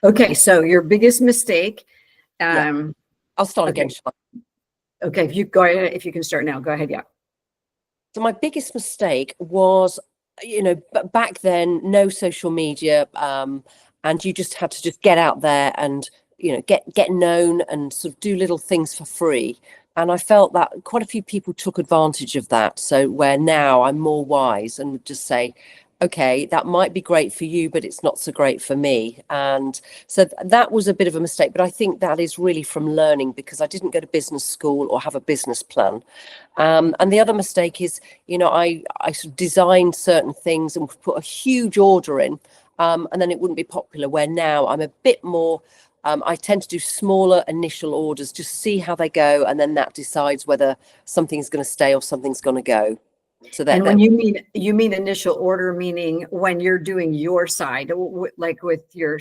Okay, so your biggest mistake. I'll start Okay. again. Shall I? Okay, if you go ahead, if you can start now, go ahead. Yeah. So my biggest mistake was, back then, no social media, and you just had to just get out there and, get known and sort of do little things for free. And I felt that quite a few people took advantage of that. So where now I'm more wise and would just say, okay, that might be great for you, but it's not so great for me. And so that was a bit of a mistake. But I think that is really from learning, because I didn't go to business school or have a business plan. And the other mistake is, I sort of designed certain things and put a huge order in, and then it wouldn't be popular. Where now I'm a bit more, I tend to do smaller initial orders, just see how they go, and then that decides whether something's going to stay or something's going to go. So And when you mean initial order, meaning when you're doing your side, like with your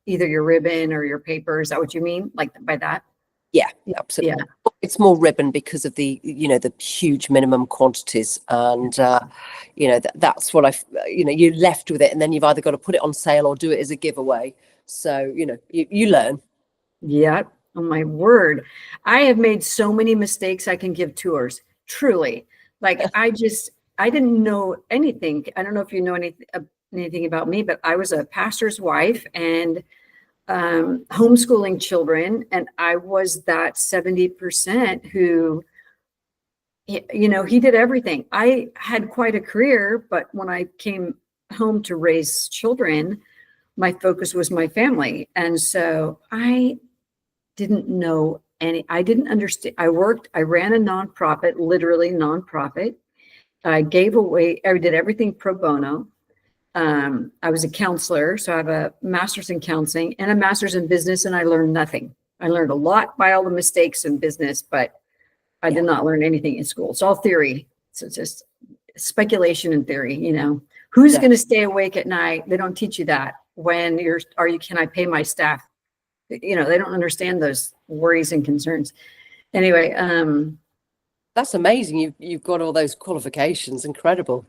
either your ribbon or your paper, is that what you mean? Like by that? Yeah, absolutely. Yeah. It's more ribbon because of the, the huge minimum quantities. And, that's what you're left with it. And then you've either got to put it on sale or do it as a giveaway. So, you learn. Yeah. Oh my word. I have made so many mistakes. I can give tours, truly. Like I didn't know anything. I don't know if you know anything about me, but I was a pastor's wife and homeschooling children. And I was that 70% who, he did everything. I had quite a career, but when I came home to raise children, my focus was my family. And so I didn't know I didn't understand. I ran a nonprofit, literally nonprofit. I did everything pro bono. I was a counselor, so I have a master's in counseling and a master's in business, and I learned nothing. I learned a lot by all the mistakes in business, but I did not learn anything in school. It's all theory. So it's just speculation and theory, Who's going to stay awake at night? They don't teach you that. When can I pay my staff? They don't understand those worries and concerns. Anyway, that's amazing. You've got all those qualifications. Incredible.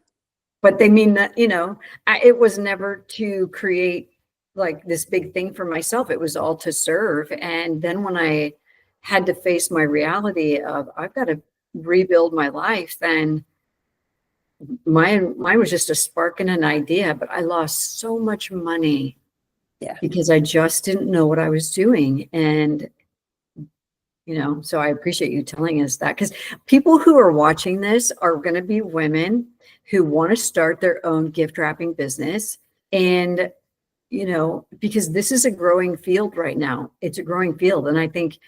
But they mean that, it was never to create like this big thing for myself. It was all to serve. And then when I had to face my reality of I've got to rebuild my life, then mine was just a spark and an idea, but I lost so much money. Yeah. Because I just didn't know what I was doing. And, so I appreciate you telling us that, because people who are watching this are going to be women who want to start their own gift wrapping business. And, because this is a growing field right now. It's a growing field. And I think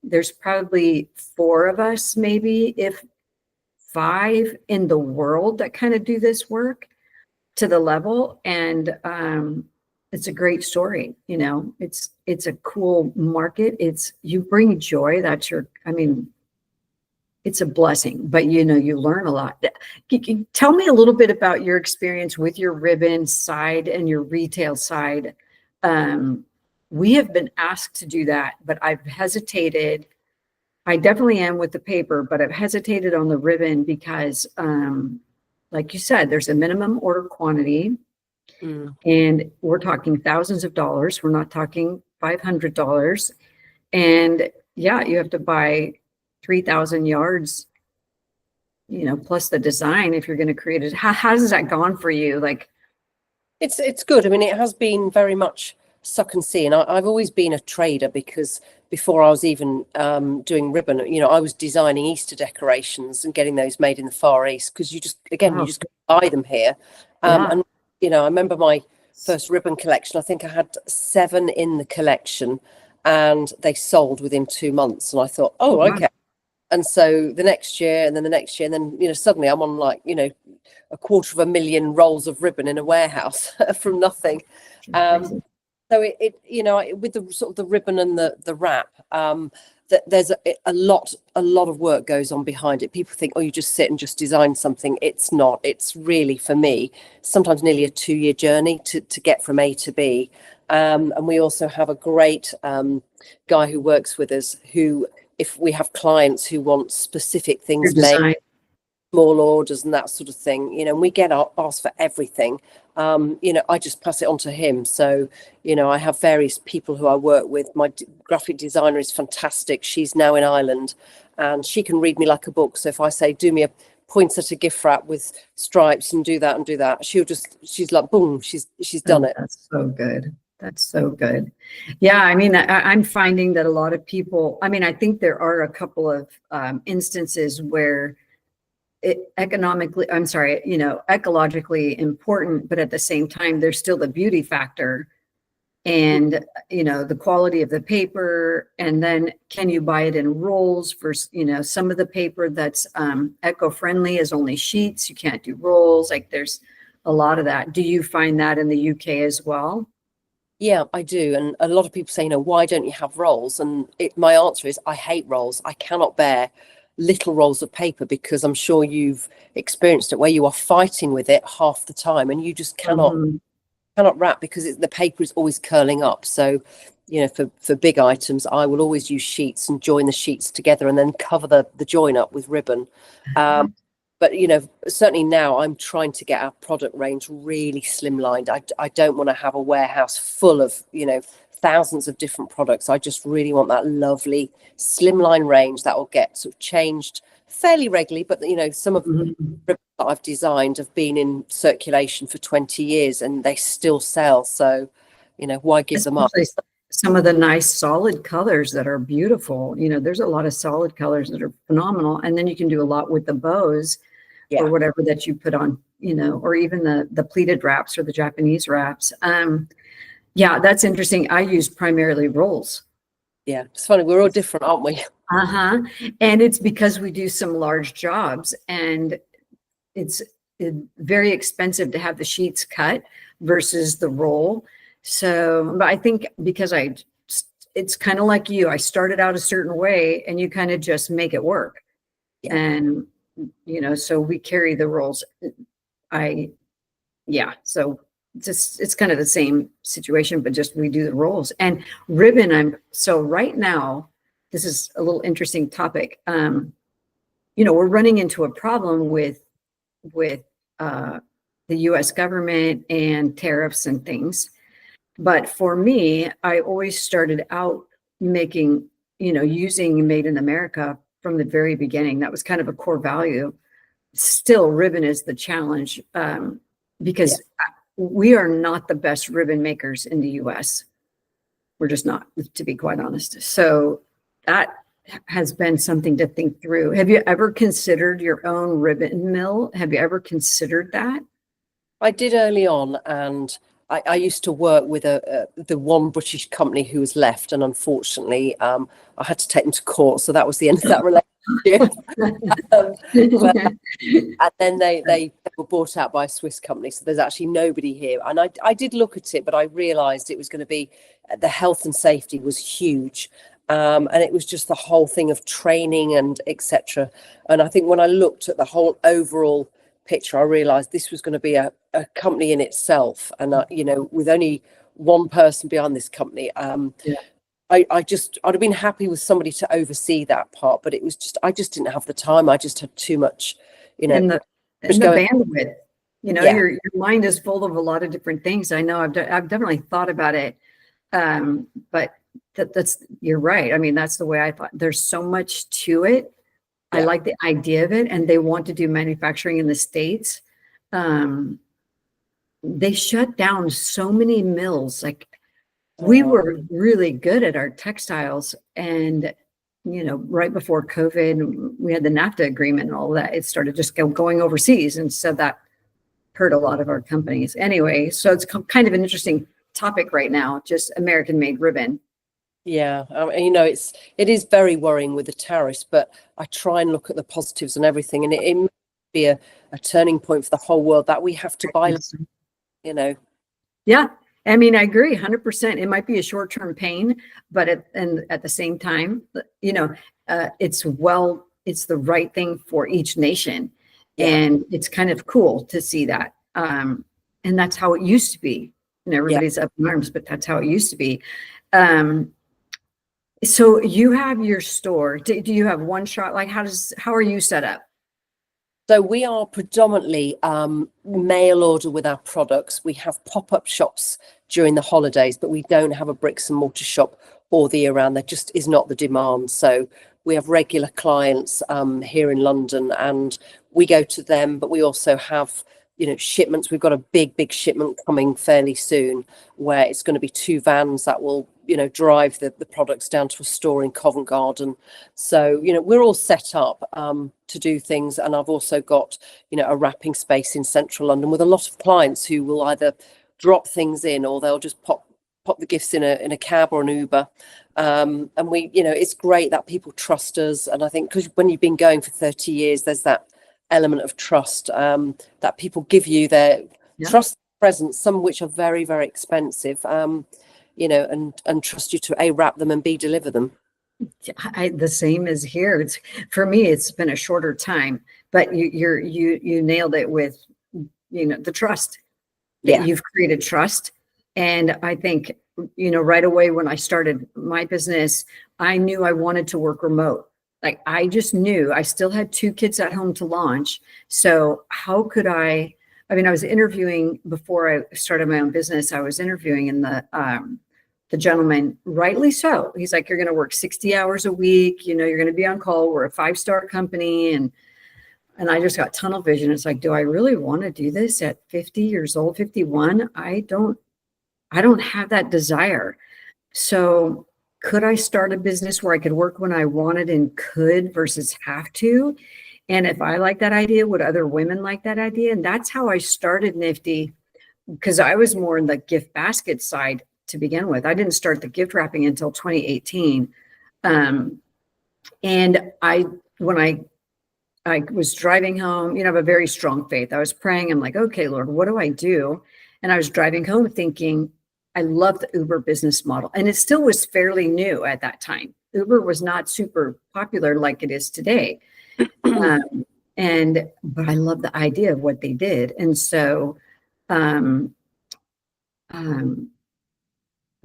there's probably 4 of us, maybe if 5 in the world that kind of do this work to the level. And, it's a great story. It's a cool market. You bring joy. It's a blessing, but you learn a lot. Tell me a little bit about your experience with your ribbon side and your retail side. We have been asked to do that, but I've hesitated. I definitely am with the paper, but I've hesitated on the ribbon because, like you said, there's a minimum order quantity. And we're talking thousands of dollars. We're not talking $500. And yeah, you have to buy 3,000 yards, plus the design if you're going to create it. How has that gone for you? Like, it's good. I mean, it has been very much suck and see. And I've always been a trader, because before I was even doing ribbon, I was designing Easter decorations and getting those made in the Far East, because you just buy them here. And I remember my first ribbon collection. I think I had 7 in the collection, and they sold within 2 months. And I thought, oh, okay. And so the next year, and then the next year, and then, suddenly I'm on like, 250,000 rolls of ribbon in a warehouse from nothing. So with the sort of the ribbon and the wrap, that there's a lot of work goes on behind it. People think, oh, you just sit and just design something. It's not. It's really, for me, sometimes nearly a 2-year journey to get from A to B. And we also have a great guy who works with us, who, if we have clients who want specific things made, small orders and that sort of thing, and we get asked for everything. I just pass it on to him. So, I have various people who I work with. My graphic designer is fantastic. She's now in Ireland and she can read me like a book. So if I say, do me a points at a gift wrap with stripes and do that, she's like, boom, she's done it. That's so good. That's so good. Yeah, I mean, I'm finding that a lot of people, I mean, I think there are a couple of instances where ecologically important, but at the same time, there's still the beauty factor and, the quality of the paper. And then can you buy it in rolls for, some of the paper that's eco-friendly is only sheets. You can't do rolls. Like there's a lot of that. Do you find that in the UK as well? Yeah, I do. And a lot of people say, why don't you have rolls? And my answer is I hate rolls. I cannot bear little rolls of paper because I'm sure you've experienced it where you are fighting with it half the time and you just cannot wrap because the paper is always curling up. So, for big items, I will always use sheets and join the sheets together and then cover the join up with ribbon. But, certainly now I'm trying to get our product range really slimlined. I don't want to have a warehouse full of, thousands of different products. I just really want that lovely slimline range that will get sort of changed fairly regularly. But, some of the ribbons that I've designed have been in circulation for 20 years and they still sell. So, why give them up? Some of the nice solid colors that are beautiful. There's a lot of solid colors that are phenomenal. And then you can do a lot with the bows or whatever that you put on, or even the pleated wraps or the Japanese wraps. Yeah, that's interesting. I use primarily rolls. Yeah, it's funny. We're all different, aren't we? And it's because we do some large jobs and it's very expensive to have the sheets cut versus the roll. So, but I think because it's kind of like you, I started out a certain way and you kind of just make it work. Yeah. And, so we carry the rolls. So it's kind of the same situation, but just we do the rolls and ribbon. So right now, this is a little interesting topic. We're running into a problem with the US government and tariffs and things. But for me, I always started out making, using made in America from the very beginning. That was kind of a core value. Still, ribbon is the challenge because we are not the best ribbon makers in the US. We're just not, to be quite honest. So that has been something to think through. Have you ever considered your own ribbon mill? Have you ever considered that? I did early on, and I used to work with the one British company who was left, and unfortunately, I had to take them to court. So that was the end of that relationship. And then they were bought out by a Swiss company. So there's actually nobody here. And I did look at it, but I realised it was going to be the health and safety was huge. And it was just the whole thing of training and etc. And I think when I looked at the whole overall picture, I realized this was going to be a company in itself. And, with only one person behind this company, I'd have been happy with somebody to oversee that part. But it was I just didn't have the time. I just had too much, And the bandwidth. Your mind is full of a lot of different things. I know I've definitely thought about it. But that's you're right. I mean, that's the way I thought. There's so much to it. I like the idea of it, and they want to do manufacturing in the States. They shut down so many mills. Like we were really good at our textiles, and right before COVID, we had the NAFTA agreement and all that. It started just going overseas, and so that hurt a lot of our companies. Anyway, so it's kind of an interesting topic right now. Just American-made ribbon. Yeah, it is very worrying with the tariffs, but I try and look at the positives and everything, and it may be a turning point for the whole world that we have to buy, Yeah, I mean, I agree 100%. It might be a short-term pain, but at the same time, it's the right thing for each nation, and it's kind of cool to see that. And that's how it used to be. And everybody's up in arms, but that's how it used to be. So you have your store. Do you have one shop? Like how are you set up? So we are predominantly mail order with our products. We have pop-up shops during the holidays, but we don't have a bricks and mortar shop all the year round. There just is not the demand. So we have regular clients here in London, and we go to them, but we also have, shipments. We've got a big shipment coming fairly soon, where it's going to be 2 vans that will, drive the products down to a store in Covent Garden. So, we're all set up to do things. And I've also got, a wrapping space in central London with a lot of clients who will either drop things in, or they'll just pop the gifts in a cab or an Uber. And we, it's great that people trust us. And I think because when you've been going for 30 years, there's that element of trust that people give you, their trust presents, some of which are very, very expensive, and trust you to A, wrap them, and B, deliver them. The same as here. It's, for me, it's been a shorter time, but you nailed it with, the trust that you've created trust. And I think, right away when I started my business, I knew I wanted to work remote. Like, I just knew. I still had 2 kids at home to launch. So how could I was interviewing before I started my own business. I was interviewing, and the gentleman, rightly so, he's like, you're going to work 60 hours a week. You're going to be on call. We're a 5-star company. And I just got tunnel vision. It's like, do I really want to do this at 50 years old, 51? I don't have that desire. So could I start a business where I could work when I wanted and could versus have to? And if I like that idea, would other women like that idea? And that's how I started Nifty, because I was more in the gift basket side to begin with. I didn't start the gift wrapping until 2018. And when I was driving home, I have a very strong faith. I was praying. I'm like, okay, Lord, what do I do? And I was driving home thinking, I love the Uber business model. And it still was fairly new at that time. Uber was not super popular like it is today. But I love the idea of what they did. And so, I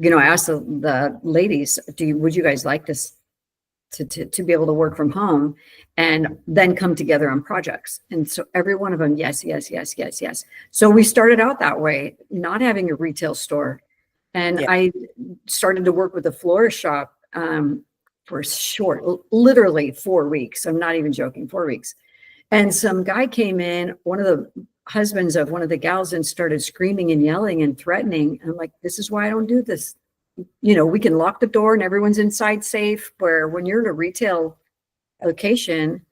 asked the ladies, would you guys like this to be able to work from home and then come together on projects? And so every one of them, yes. So we started out that way, not having a retail store. And I started to work with a florist shop for literally 4 weeks. I'm not even joking, 4 weeks. And some guy came in, one of the husbands of one of the gals, and started screaming and yelling and threatening. And I'm like, this is why I don't do this. We can lock the door and everyone's inside safe, where when you're in a retail location,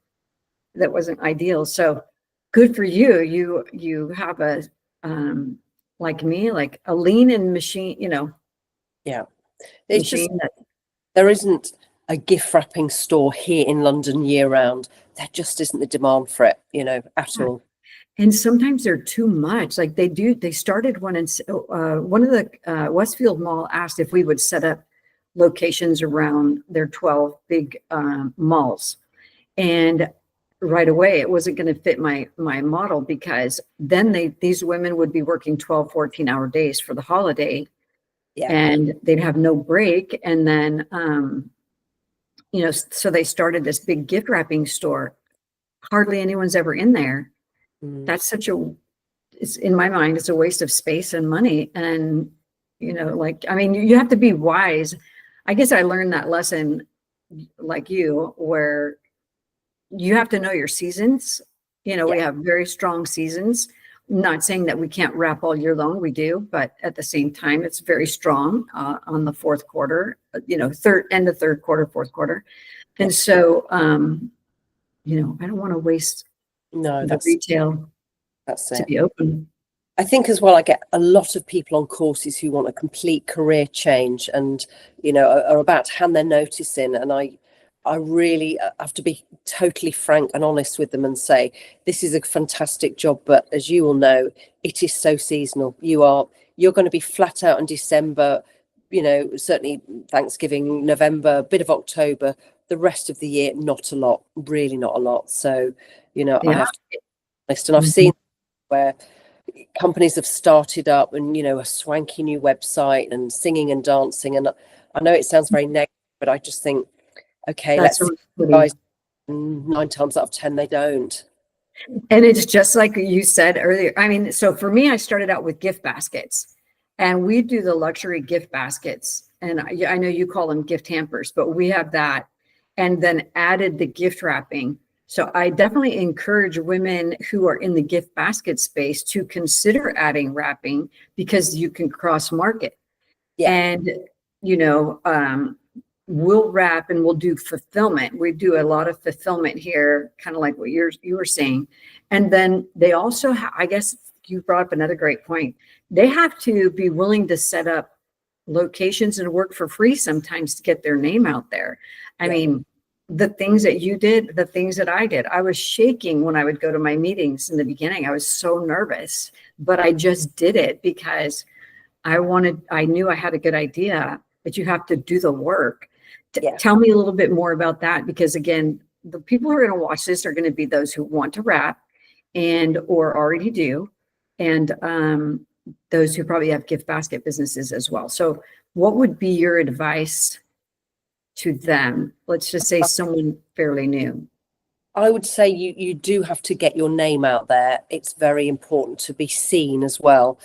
that wasn't ideal. So good for you. You have a, like me, like a lean and machine, It's just, there isn't a gift wrapping store here in London year round. There just isn't the demand for it, at all. And sometimes they're too much. Like they started one in one of the Westfield Mall asked if we would set up locations around their 12 big malls. And right away, it wasn't going to fit my model, because then these women would be working 12, 14-hour days for the holiday, and they'd have no break. And then, so they started this big gift wrapping store. Hardly anyone's ever in there. That's it's in my mind, it's a waste of space and money. And, you have to be wise. I guess I learned that lesson like you, where you have to know your seasons. We have very strong seasons. I'm not saying that we can't wrap all year long. We do, but at the same time, it's very strong on the fourth quarter, end of third quarter, fourth quarter. And so, I don't want to waste the retail to be open. I think as well, I get a lot of people on courses who want a complete career change and, are about to hand their notice in. And I really have to be totally frank and honest with them and say, this is a fantastic job, but as you all know, it is so seasonal. You're going to be flat out in December, certainly Thanksgiving, November, a bit of October. The rest of the year, not a lot, really not a lot. So, I have to be honest. And I've seen where companies have started up and, a swanky new website and singing and dancing. And I know it sounds very negative, but I just think, okay, let's see, guys, 9 times out of 10, they don't. And it's just like you said earlier. I mean, so for me, I started out with gift baskets, and we do the luxury gift baskets. And I know you call them gift hampers, but we have that, and then added the gift wrapping. So I definitely encourage women who are in the gift basket space to consider adding wrapping, because you can cross market. Yeah. And, you know, we'll wrap and we'll do fulfillment. We do a lot of fulfillment here, kind of like what you were saying. And then they also, I guess you brought up another great point. They have to be willing to set up locations and work for free sometimes to get their name out there. I mean, the things that you did, the things that I did, I was shaking when I would go to my meetings in the beginning. I was so nervous, but I just did it because I knew I had a good idea, but you have to do the work. Yeah. Tell me a little bit more about that, because again, the people who are going to watch this are going to be those who want to wrap and or already do, and those who probably have gift basket businesses as well. So what would be your advice to them? Let's just say someone fairly new. I would say you do have to get your name out there. It's very important to be seen as well.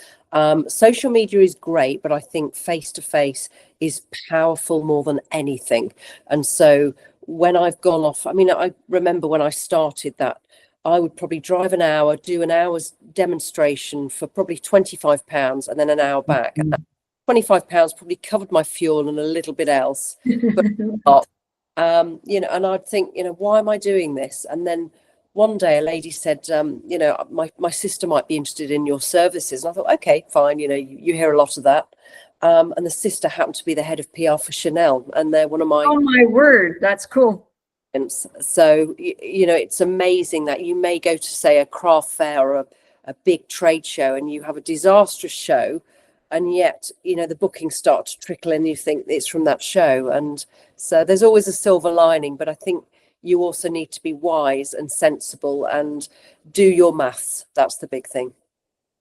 Social media is great, but I think face to face is powerful more than anything. And so when I've gone off, I mean, I remember when I started that, I would probably drive an hour, do an hour's demonstration for probably £25 and then an hour back. And that £25 probably covered my fuel and a little bit else, but not. You know, and I'd think, you know, why am I doing this? And then one day a lady said, you know, my sister might be interested in your services. And I thought, okay, fine. You know, you hear a lot of that. And the sister happened to be the head of PR for Chanel, and they're one of my. Oh my word, that's cool. So, you know, it's amazing that you may go to, say, a craft fair or a big trade show, and you have a disastrous show, and yet, you know, the bookings start to trickle in, you think it's from that show. And so there's always a silver lining, but I think you also need to be wise and sensible and do your maths. That's the big thing.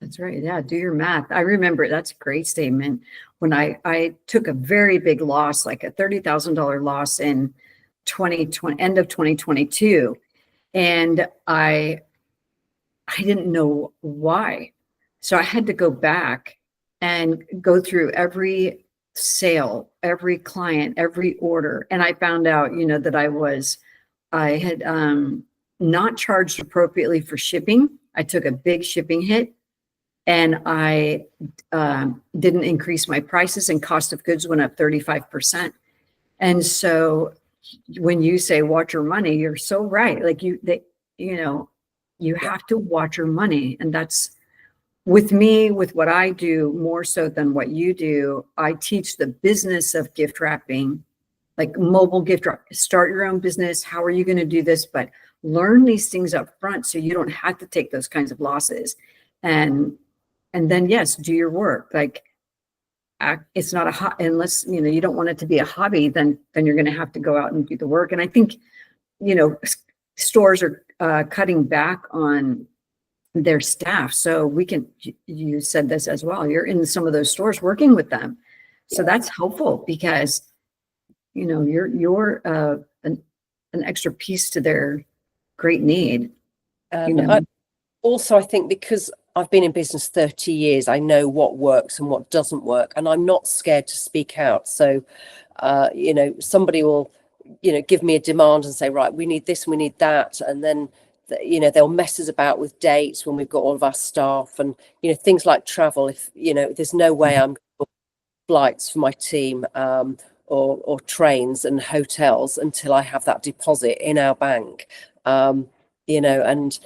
That's right. Yeah, do your math. I remember, that's a great statement. When I took a very big loss, like a $30,000 loss in 2020, end of 2022, and I didn't know why. So I had to go back and go through every sale, every client, every order, and I found out, you know, that I had not charged appropriately for shipping. I took a big shipping hit, and I didn't increase my prices, and cost of goods went up 35%. And so when you say watch your money, you're so right. Like you know, you have to watch your money. And that's, with me, with what I do, more so than what you do. I teach the business of gift wrapping, like mobile gift wrap. Start your own business. How are you going to do this? But learn these things up front so you don't have to take those kinds of losses. And then, yes, do your work. Like, it's not unless, you know, you don't want it to be a hobby, then you're going to have to go out and do the work. And I think, you know, stores are cutting back on their staff. So you said this as well, you're in some of those stores working with them. So that's helpful, because, you know, you're an extra piece to their great need. You know? I think because I've been in business 30 years, I know what works and what doesn't work, and I'm not scared to speak out. So, you know, somebody will, you know, give me a demand and say, right, we need this, and we need that. And then, you know, they'll mess us about with dates when we've got all of our staff, and, you know, things like travel. If, you know, there's no way I'm going to book flights for my team, or trains and hotels until I have that deposit in our bank. You know, and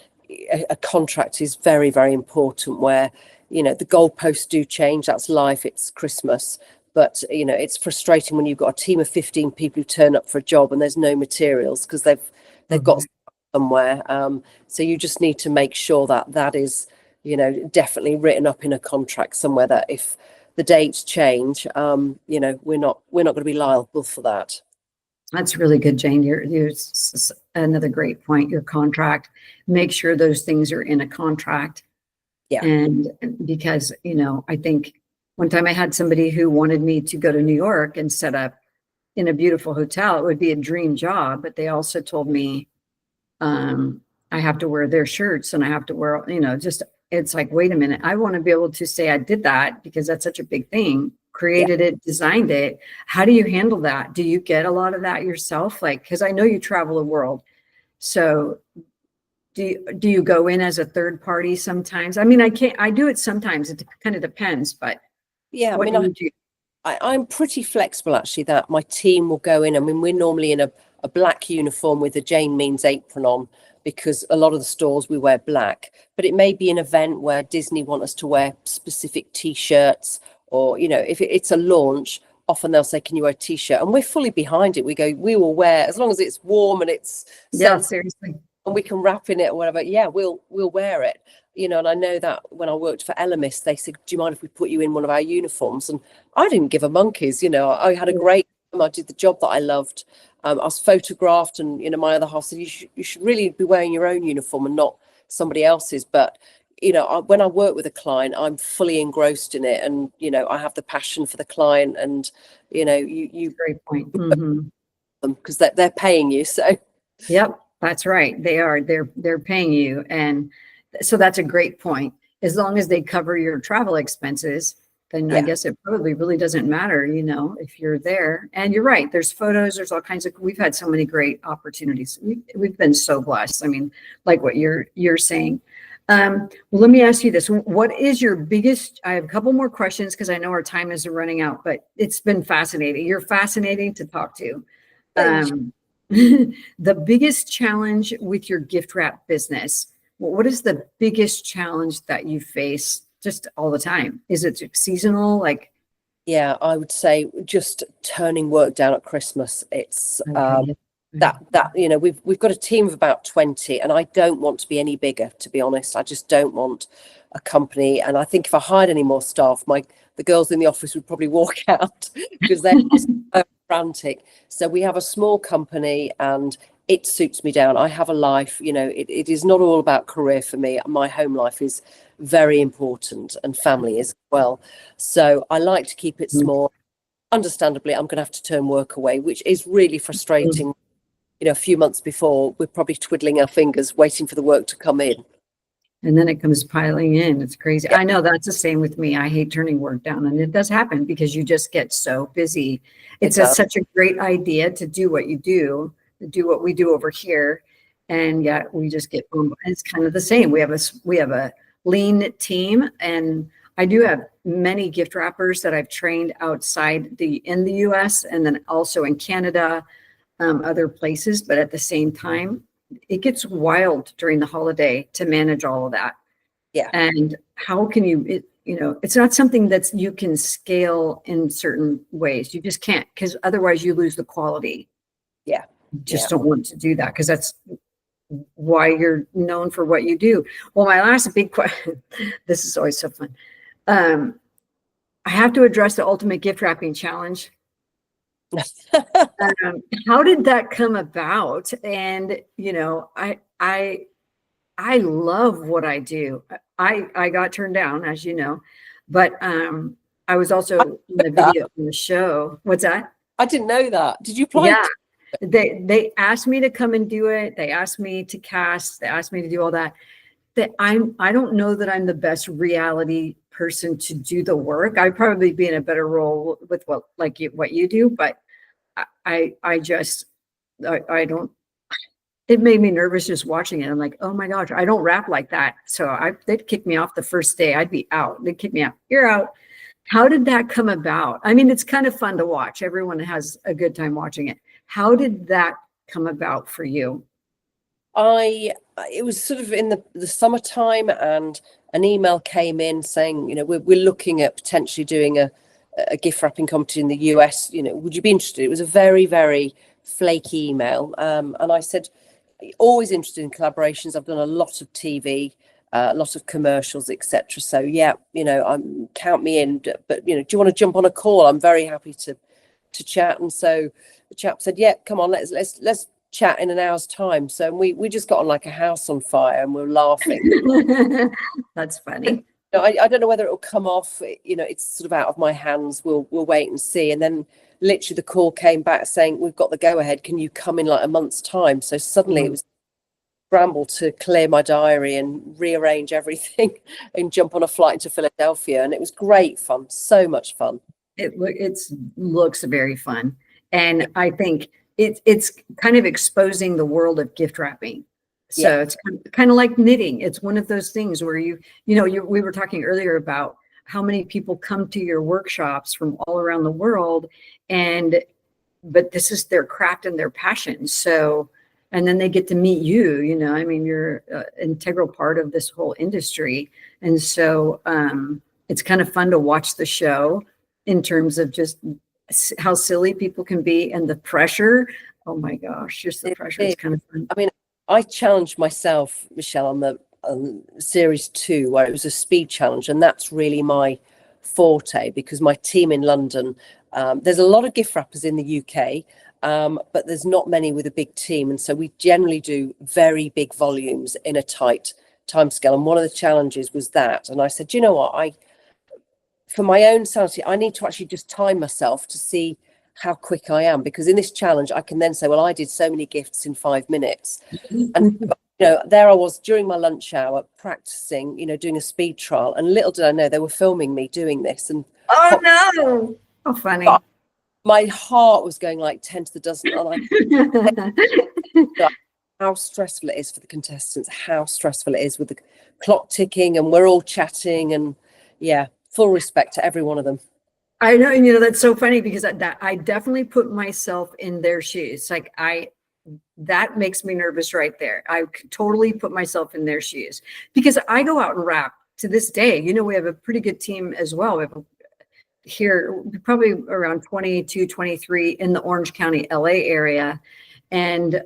a contract is very, very important, where, you know, the goalposts do change. That's life. It's Christmas. But, you know, it's frustrating when you've got a team of 15 people who turn up for a job and there's no materials because they've got somewhere. So you just need to make sure that is, you know, definitely written up in a contract somewhere, that if the dates change, you know, we're not going to be liable for that. That's really good, Jane. You're another great point. Your contract, make sure those things are in a contract. Yeah. And because, you know, I think one time I had somebody who wanted me to go to New York and set up in a beautiful hotel. It would be a dream job, but they also told me, I have to wear their shirts and I have to wear, just it's like, wait a minute, I want to be able to say I did that because that's such a big thing. Yeah. Created it, designed it. How do you handle that? Do you get a lot of that yourself? Like, because I know you travel the world. So do you go in as a third party sometimes? I mean, I do it sometimes. It kind of depends, but Yeah, I what mean, do you do? I'm pretty flexible actually, that my team will go in. I mean, we're normally in a black uniform with a Jane Means apron on, because a lot of the stores we wear black, but it may be an event where Disney want us to wear specific t-shirts, or, if it's a launch, often they'll say, can you wear a t-shirt? And we're fully behind it. We go, we will wear, as long as it's warm and it's Yeah, sun seriously. and we can wrap in it or whatever. Yeah, we'll wear it. And I know that when I worked for Elemis, they said, do you mind if we put you in one of our uniforms? And I didn't give a monkeys. I had a great time. I did the job that I loved. I was photographed, and my other half said, you should really be wearing your own uniform and not somebody else's. But when I work with a client, I'm fully engrossed in it, and I have the passion for the client, and you Great point. Mm-hmm. them because they're paying you. So Yep, that's right. They are. They're paying you, and so that's a great point. As long as they cover your travel expenses, then I yeah. guess it probably really doesn't matter, if you're there. And you're right. There's photos. There's all kinds of. We've had so many great opportunities. We've been so blessed. I mean, like what you're saying. Well, let me ask you this. What is your biggest? I have a couple more questions because I know our time is running out, but it's been fascinating. You're fascinating to talk to. The biggest challenge with your gift wrap business, what is the biggest challenge that you face just all the time? Is it seasonal? Like, Yeah, I would say just turning work down at Christmas. It's okay. that we've got a team of about 20, and I don't want to be any bigger, to be honest. I just don't want a company. And I think if I hired any more staff, the girls in the office would probably walk out because they're so frantic. So we have a small company, and it suits me down. I have a life, it is not all about career for me. My home life is very important, and family as well. So I like to keep it small. Understandably, I'm going to have to turn work away, which is really frustrating. A few months before, we're probably twiddling our fingers, waiting for the work to come in. And then it comes piling in. It's crazy. Yeah. I know that's the same with me. I hate turning work down, and it does happen because you just get so busy. It's such a great idea to do what you do, to do what we do over here. And yet we just get, it's kind of the same. We have a lean team, and I do have many gift wrappers that I've trained outside in the US, and then also in Canada, other places. But at the same time, it gets wild during the holiday to manage all of that. Yeah. And how can it's not something that you can scale in certain ways. You just can't, because otherwise you lose the quality. Yeah. You just don't want to do that, because that's why you're known for what you do. Well, my last big question, this is always so fun. I have to address the ultimate gift wrapping challenge. How did that come about? And I love what I do. I got turned down, as you know, but I was also in the video in the show. What's that? I didn't know that. Did you apply? Yeah, they asked me to come and do it. They asked me to cast. They asked me to do all that. I don't know that I'm the best reality person to do the work. I'd probably be in a better role with what you do, but I don't. It made me nervous just watching it. I'm like, oh my gosh, I don't rap like that. So they'd kick me off the first day. I'd be out. They'd kick me out. You're out. How did that come about? I mean, it's kind of fun to watch. Everyone has a good time watching it. How did that come about for you? It was sort of in the summertime, and an email came in saying, we're looking at potentially doing a gift wrapping competition in the US. Would you be interested? It was a very, very flaky email. And I said, always interested in collaborations. I've done a lot of TV, a lot of commercials, etc. So yeah, count me in. But do you want to jump on a call? I'm very happy to chat. And so the chap said, yeah, come on, let's chat in an hour's time. So we just got on like a house on fire, and we're laughing. That's funny. I don't know whether it will come off. It's sort of out of my hands. We'll wait and see. And then literally the call came back saying, we've got the go ahead. Can you come in like a month's time? So suddenly it was scramble to clear my diary and rearrange everything and jump on a flight to Philadelphia. And it was great fun, so much fun. It's looks very fun. And I think it's kind of exposing the world of gift wrapping. So Yeah. it's kind of like knitting. It's one of those things where we were talking earlier about how many people come to your workshops from all around the world, but this is their craft and their passion. So, and then they get to meet you, I mean, you're an integral part of this whole industry. And so it's kind of fun to watch the show in terms of just how silly people can be and the pressure. Oh my gosh, just the pressure is kind of fun. I mean, I challenged myself, Michelle, on the series 2, where it was a speed challenge, and that's really my forte, because my team in London, there's a lot of gift wrappers in the UK, but there's not many with a big team, and so we generally do very big volumes in a tight timescale. And one of the challenges was that, and I said, you know what, for my own sanity, I need to actually just time myself to see how quick I am, because in this challenge I can then say, well, I did so many gifts in 5 minutes. And there I was during my lunch hour practicing, doing a speed trial, and little did I know they were filming me doing this. And oh no, how funny. My heart was going like 10 to the dozen, and how stressful it is for the contestants, how stressful it is with the clock ticking, and we're all chatting, and yeah, full respect to every one of them. I know, and that's so funny, because I definitely put myself in their shoes. Like that makes me nervous right there. I totally put myself in their shoes, because I go out and wrap to this day. We have a pretty good team as well. We have here probably around 22, 23 in the Orange County, LA area. And,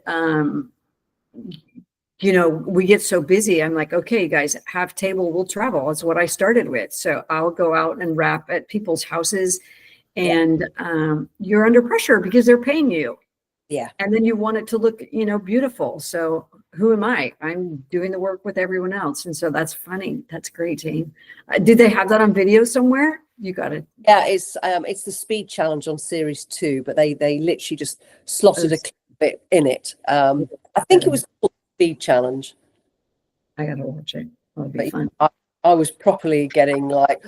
we get so busy. I'm like, okay, you guys have table, we'll travel. That's what I started with. So I'll go out and wrap at people's houses, and you're under pressure because they're paying you. Yeah. And then you want it to look, beautiful. So who am I? I'm doing the work with everyone else. And so that's funny. That's great, team. Did they have that on video somewhere? You got it. Yeah, it's the speed challenge on series 2, but they literally just slotted a clip bit in it. I think it was called speed challenge. I gotta watch it. That'll be fun. I was properly getting like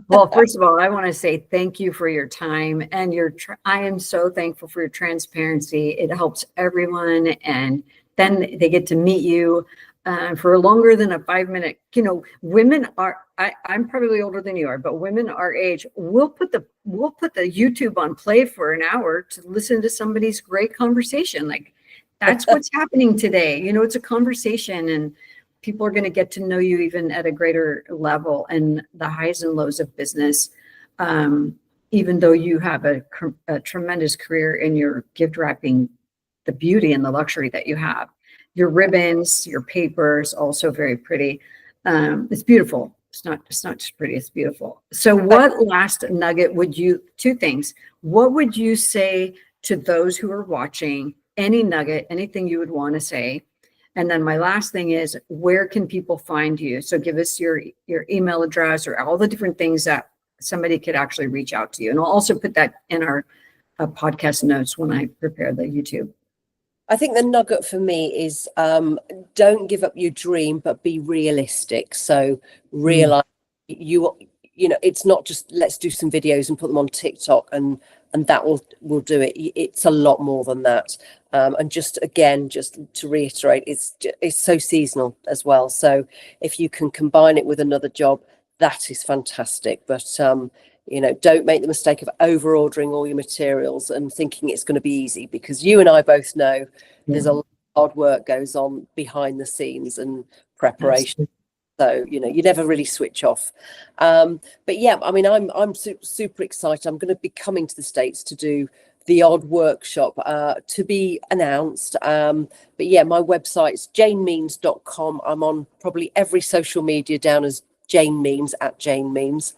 Well, first of all, I want to say thank you for your time and I am so thankful for your transparency. It helps everyone, and then they get to meet you for longer than a 5-minute. Women are. I'm probably older than you are, but women our age, we'll put the YouTube on play for an hour to listen to somebody's great conversation. Like that's what's happening today. It's a conversation, and people are going to get to know you even at a greater level, and the highs and lows of business. Even though you have a tremendous career in your gift wrapping, the beauty and the luxury that you have, your ribbons, your papers, also very pretty. It's beautiful. It's not just pretty, it's beautiful. So what last nugget two things. What would you say to those who are watching? Any nugget, anything you would want to say? And then my last thing is, where can people find you? So give us your email address or all the different things that somebody could actually reach out to you. And I'll also put that in our podcast notes when I prepare the YouTube. I think the nugget for me is don't give up your dream, but be realistic. So realize it's not just let's do some videos and put them on TikTok and that will do it. It's a lot more than that. And just to reiterate, it's so seasonal as well. So if you can combine it with another job, that is fantastic. But don't make the mistake of over ordering all your materials and thinking it's going to be easy, because you and I both know there's a lot of hard work goes on behind the scenes and preparation. So, you never really switch off. But yeah, I mean, I'm super excited. I'm going to be coming to the States to do the odd workshop to be announced. But yeah, my website's janemeans.com. I'm on probably every social media down as Jane Means, at Jane Means.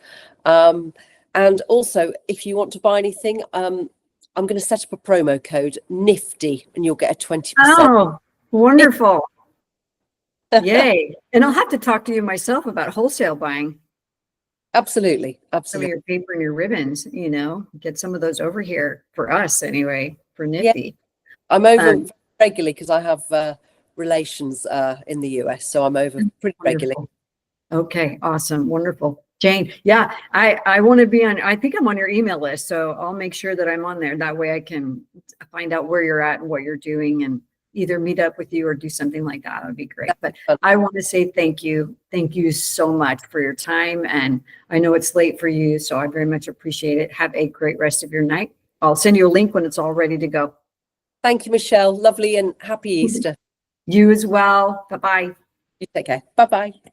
And also, if you want to buy anything, I'm going to set up a promo code, NIFTY, and you'll get a 20%. Oh, wonderful. Yay. And I'll have to talk to you myself about wholesale buying. Absolutely. Some of your paper and your ribbons, get some of those over here for us anyway, for Nifty. I'm over regularly because I have relations in the US, so I'm over pretty regularly. Wonderful. Okay, awesome, wonderful. Jane, yeah, I want to be on, I think I'm on your email list, so I'll make sure that I'm on there. That way I can find out where you're at and what you're doing and either meet up with you or do something like that. That would be great. But I want to say thank you. Thank you so much for your time. And I know it's late for you, so I very much appreciate it. Have a great rest of your night. I'll send you a link when it's all ready to go. Thank you, Michelle. Lovely and happy Easter. You as well. Bye-bye. You take care. Bye-bye.